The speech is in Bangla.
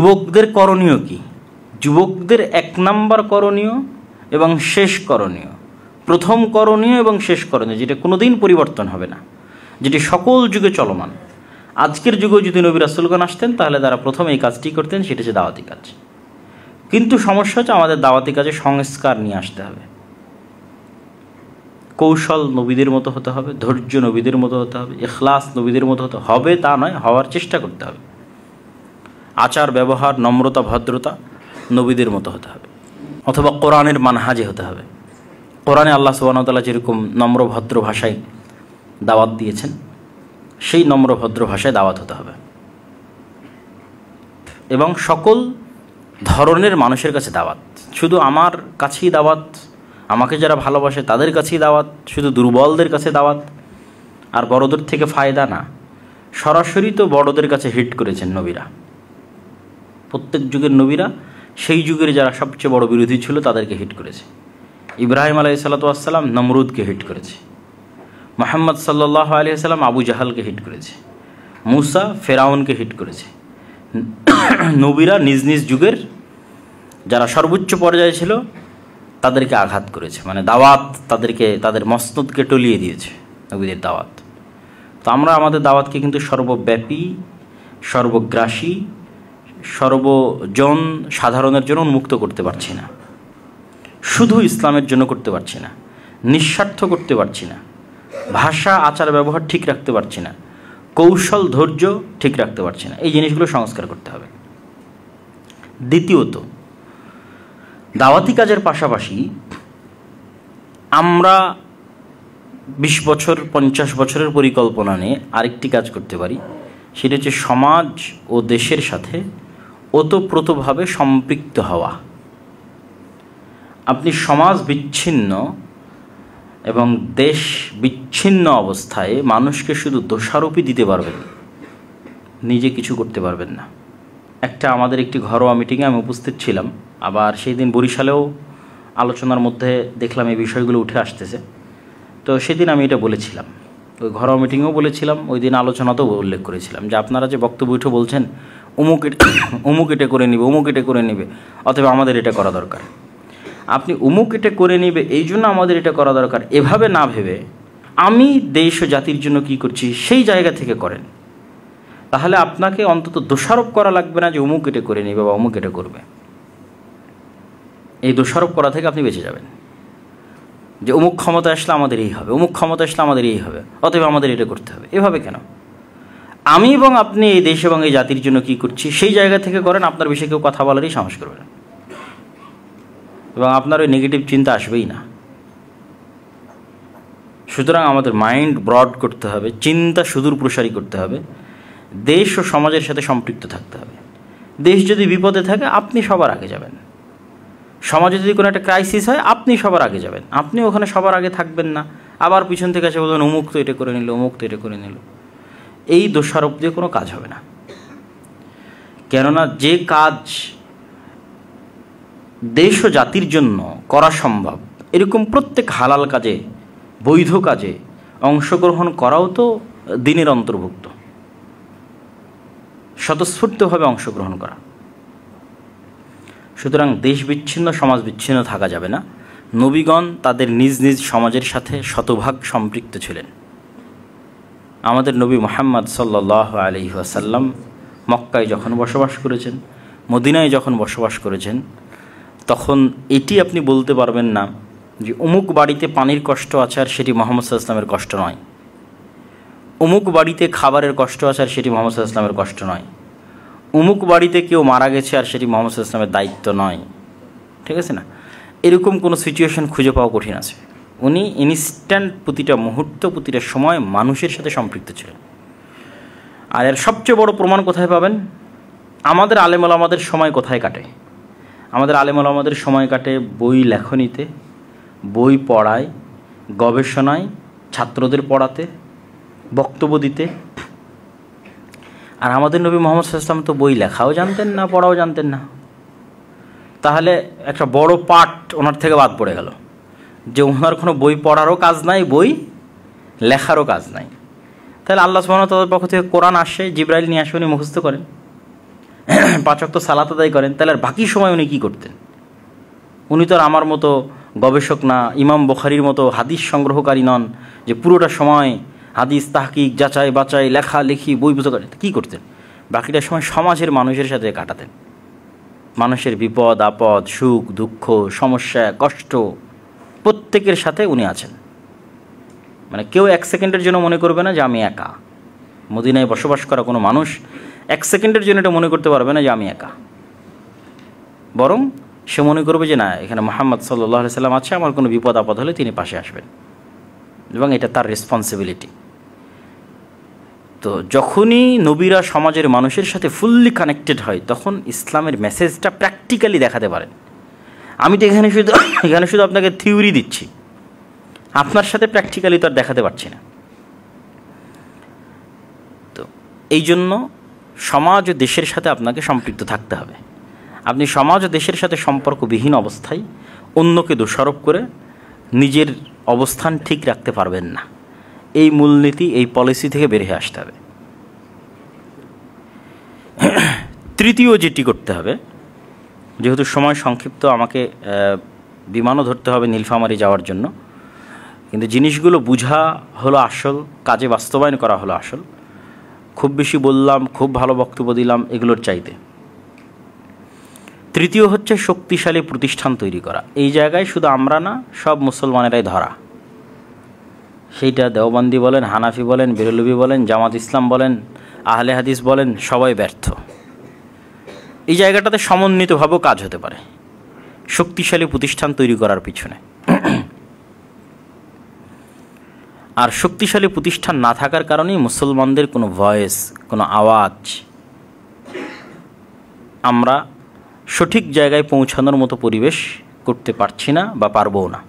যুবকদের করণীয় কি? যুবকদের 1 নম্বর করণীয় এবং শেষ করণীয়, প্রথম করণীয় এবং শেষ করণীয়, যেটা কোনোদিন পরিবর্তন হবে না, যেটি সকল যুগে চলমান। আজকের যুগেও যদি নবী রাসূলগণ আসতেন তাহলে তারা প্রথম এই কাজটি করতেন, সেটা হচ্ছে দাওয়াতি কাজ। কিন্তু সমস্যা হচ্ছে আমাদের দাওয়াতি কাজে সংস্কার নিয়ে আসতে হবে। কৌশল নবীদের মতো হতে হবে, ধৈর্য নবীদের মতো হতে হবে, ইখলাস নবীদের মতো হতে হবে তা নয়, হওয়ার চেষ্টা করতে হবে। আচার ব্যবহার, নম্রতা, ভদ্রতা নবীদের মতো হতে হবে, অথবা কোরআনের মানহাজে হতে হবে। কোরআনে আল্লাহ সুবহানাহু ওয়া তাআলা যেরকম নম্র ভদ্র ভাষায় দাওয়াত দিয়েছেন, সেই নম্র ভদ্র ভাষায় দাওয়াত হতে হবে, এবং সকল ধরনের মানুষের কাছে দাওয়াত। শুধু আমার কাছেই দাওয়াত, আমাকে যারা ভালোবাসে তাদের কাছেই দাওয়াত, শুধু দুর্বলদের কাছে দাওয়াত, আর বড়দের থেকে ফায়দা না। সরাসরি তো বড়দের কাছে হিট করেছেন নবীরা, প্রত্যেক যুগের নবীরা সেই যুগের যারা সবচেয়ে বড় বিরোধী ছিল তাদেরকে হিট করেছে। ইব্রাহিম আলাইহিসসালাতু ওয়াসসালাম নমরুদকে হিট করেছে, মুহাম্মদ সাল্লাল্লাহু আলাইহি ওয়াসাল্লাম আবু জাহালকে হিট করেছে, মুসা ফেরাউনকে হিট করেছে। নবীরা নিজ নিজ যুগের যারা সর্বোচ্চ পর্যায়ে ছিল তাদেরকে আঘাত করেছে, মানে দাওয়াত তাদেরকে, তাদের মসনদকে টলিয়ে দিয়েছে নবীদের দাওয়াত। তো আমরা আমাদের দাওয়াতকে কিন্তু সর্বব্যাপী, সর্বগ্রাসী, সর্বজন সাধারণের জন্য উন্মুক্ত করতে পারছি না, শুধু ইসলামের জন্য করতে পারছি না, নিঃস্বার্থ করতে পারছি না, ভাষা আচার ব্যবহার ঠিক রাখতে পারছি না, কৌশল ধৈর্য ঠিক রাখতে পারছি না। এই জিনিসগুলো সংস্কার করতে হবে। দ্বিতীয়ত, দাওয়াতি কাজের পাশাপাশি আমরা 20 বছর 50 বছরের পরিকল্পনা নিয়ে আরেকটি কাজ করতে পারি, সেটা হচ্ছে সমাজ ও দেশের সাথে ওতপ্রোতভাবে সম্পৃক্ত হওয়া। আপনি সমাজ বিচ্ছিন্ন এবং দেশ বিচ্ছিন্ন অবস্থায় মানুষকে শুধু দোষারোপই দিতে পারবেন, নিজে কিছু করতে পারবেন না। আমাদের একটি ঘরোয়া মিটিংয়ে আমি উপস্থিত ছিলাম, আবার সেই দিন বরিশালেও আলোচনার মধ্যে দেখলাম এই বিষয়গুলো উঠে আসতেছে। তো সেদিন আমি এটা বলেছিলাম, ওই ঘরোয়া মিটিংয়েও বলেছিলাম, ওই দিন আলোচনাতেও উল্লেখ করেছিলাম যে আপনারা যে বক্তব্য উঠে বলছেন অমুক এটা করে নিবে, অমুক এটা করে নিবে, অথবা আমাদের এটা করা দরকার। আপনি অমুক এটা করে নিবে এই জন্য আমাদের এটা করা দরকার এভাবে না ভেবে আমি দেশ ও জাতির জন্য কি করছি সেই জায়গা থেকে করেন, তাহলে আপনাকে অন্তত দোষারোপ করা লাগবে না যে অমুক এটা করে নিবে বা অমুক এটা করবে। এই দোষারোপ করা থেকে আপনি বেঁচে যাবেন, যে অমুক ক্ষমতা আসলে আমাদের এই হবে, অমুক ক্ষমতা আসলে আমাদের এই হবে, অতএব আমাদের এটা করতে হবে। এভাবে কেন? আমি এবং আপনি এই দেশ এবং এই জাতির জন্য কি করছি সেই জায়গা থেকে করেন, আপনার বিষয়ে কেউ কথা বলারই সাহস করবে না, এবং আপনার ওই নেগেটিভ চিন্তা আসবেই না। সুতরাং আমাদের মাইন্ড ব্রড করতে হবে, চিন্তা সুদূর প্রসারী করতে হবে, দেশ ও সমাজের সাথে সম্পৃক্ত থাকতে হবে। দেশ যদি বিপদে থাকে আপনি সবার আগে যাবেন, সমাজে যদি কোনো একটা ক্রাইসিস হয় আপনি সবার আগে যাবেন, আপনি ওখানে সবার আগে থাকবেন না, আবার পিছন থেকে এসে বলবেন অমুক তো এটা করে নিল, অমুক তো এটা করে নিল। এই দোষারোপ দিয়ে কোনো কাজ হবে না। কেননা যে কাজ দেশ ও জাতির জন্য করা সম্ভব এরকম প্রত্যেক হালাল কাজে, বৈধ কাজে অংশগ্রহণ করাও তো দিনের অন্তর্ভুক্ত, স্বতঃস্ফূর্তভাবে অংশগ্রহণ করা। সুতরাং দেশ বিচ্ছিন্ন, সমাজ বিচ্ছিন্ন থাকা যাবে না। নবীগণ তাদের নিজ নিজ সমাজের সাথে শতভাগ সম্পৃক্ত ছিলেন। আমাদের নবী মুহাম্মদ সাল্লাল্লাহু আলাইহি ওয়াসাল্লাম মক্কায় যখন বসবাস করেছেন, মদিনায় যখন বসবাস করেছেন, তখন এটি আপনি বলতে পারবেন না যে অমুক বাড়িতে পানির কষ্ট আছে আর সেটি মুহাম্মদ সাল্লাল্লাহু আলাইহি ওয়াসাল্লামের কষ্ট নয়, অমুক বাড়িতে খাবারের কষ্ট আছে আর সেটি মুহাম্মদ সাল্লাল্লাহু আলাইহি ওয়াসাল্লামের কষ্ট নয়, অমুক বাড়িতে কেউ মারা গেছে আর সেটি মুহাম্মদ সাল্লাল্লাহু আলাইহি ওয়াসাল্লামের দায়িত্ব নয়। ঠিক আছে না? এরকম কোনো সিচুয়েশন খুঁজে পাওয়া কঠিন আছে। উনি ইনস্ট্যান্ট, প্রতিটা মুহূর্ত, প্রতিটা সময় মানুষের সাথে সম্পৃক্ত ছিলেন। আর এর সবচেয়ে বড় প্রমাণ কোথায় পাবেন? আমাদের আলেম ওলামাদের সময় কোথায় কাটে? আমাদের আলেম ওলামাদের সময় কাটে বই লেখনীতে, বই পড়ায়, গবেষণায়, ছাত্রদের পড়াতে, বক্তব্য দিতে। আর আমাদের নবী মুহাম্মদ সাল্লাল্লাহু আলাইহি ওয়াসাল্লাম তো বই লেখাও জানতেন না, পড়াও জানতেন না। তাহলে একটা বড় পার্ট ওনার থেকে বাদ পড়ে গেল, যে ওনার কোনো বই পড়ারও কাজ নাই, বই লেখারও কাজ নাই। তাহলে আল্লাহ সুবহানাহু ওয়া তাআলার পক্ষ থেকে কোরআন আসে, জিবরাইল নিয়ে আসে, উনি মুখস্থ করেন। 5 ওয়াক্ত সালাত আদায় করেন, তাহলে আর বাকি সময় উনি কী করতেন? উনি তো আর আমার মতো গবেষক না, ইমাম বুখারীর মতো হাদিস সংগ্রহকারী নন যে পুরোটা সময় হাদিস তাহকিক, যাচাই বাচাই, লেখালেখি, বই পুস্তক কী করতেন? বাকিটা সময় সমাজের মানুষের সাথে কাটাতেন। মানুষের বিপদ আপদ, সুখ দুঃখ, সমস্যা কষ্ট প্রত্যেকের সাথে উনি আছেন। মানে কেউ 1 সেকেন্ডের জন্য মনে করবে না যে আমি একা। মদিনায় বসবাস করা কোনো মানুষ 1 সেকেন্ডের জন্য এটা মনে করতে পারবে না যে আমি একা, বরং সে মনে করবে যে না, এখানে মুহাম্মদ সাল্লাল্লাহু আলাইহি সাল্লাম আছে, আমার কোনো বিপদ আপদ হলে তিনি পাশে আসবেন, এবং এটা তার রেসপন্সিবিলিটি। তো যখনই নবীরা সমাজের মানুষের সাথে ফুললি কানেক্টেড হয়, তখন ইসলামের মেসেজটা প্র্যাকটিক্যালি দেখাতে পারেন। আমি তো এখানে শুধু আপনাকে থিওরি দিচ্ছি, আপনার সাথে প্র্যাকটিক্যালি তো আর দেখাতে পারছি না। তো এই জন্য সমাজ ও দেশের সাথে আপনাকে সম্পৃক্ত থাকতে হবে। আপনি সমাজ ও দেশের সাথে সম্পর্কবিহীন অবস্থায় অন্যকে দোষারোপ করে নিজের অবস্থান ঠিক রাখতে পারবেন না। এই মূলনীতি, এই পলিসি থেকে বের হয়ে আসতে হবে। তৃতীয় যেটি করতে হবে, যেহেতু সময় সংক্ষিপ্ত, আমাকে বিমানও ধরতে হবে নীলফামারী যাওয়ার জন্য, কিন্তু জিনিসগুলো বুঝা হলো আসল, কাজে বাস্তবায়ন করা হলো আসল। খুব বেশি বললাম, খুব ভালো বক্তব্য দিলাম, এগুলোর চাইতে তৃতীয় হচ্ছে শক্তিশালী প্রতিষ্ঠান তৈরি করা। এই জায়গায় শুধু আমরা না, সব মুসলমানেরাই ধরা। সেইটা দেওবন্দি বলেন, হানাফি বলেন, বেরলভী বলেন, জামাত ইসলাম বলেন, আহলে হাদিস বলেন, সবাই ব্যর্থ। এই জায়গাটাতে সমন্বিতভাবেও কাজ হতে পারে শক্তিশালী প্রতিষ্ঠান তৈরি করার পিছনে। আর শক্তিশালী প্রতিষ্ঠান না থাকার কারণেই মুসলমানদের কোনো ভয়েস, কোনো আওয়াজ আমরা সঠিক জায়গায় পৌঁছানোর মতো পরিবেশ করতে পারছি না বা পারবও না।